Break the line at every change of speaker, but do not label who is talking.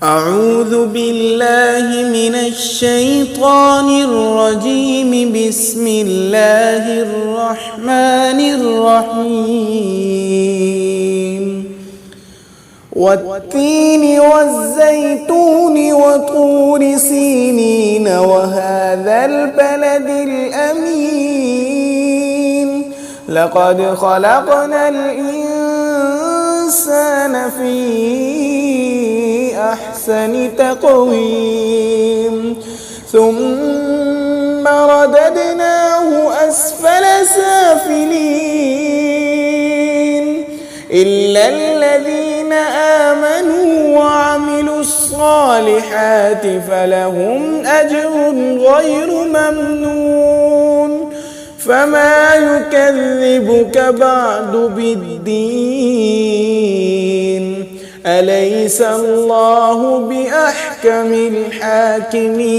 أعوذ بالله من الشيطان الرجيم. بسم الله الرحمن الرحيم. والتين والزيتون وطور سينين وهذا البلد الأمين. لقد خلقنا الإنسان في أحسن تقويم ثم رددناه أسفل سافلين إلا الذين آمنوا وعملوا الصالحات فلهم أجر غير ممنون. فما يكذبك بعد بالدين؟ أليس الله بأحكم الحاكمين؟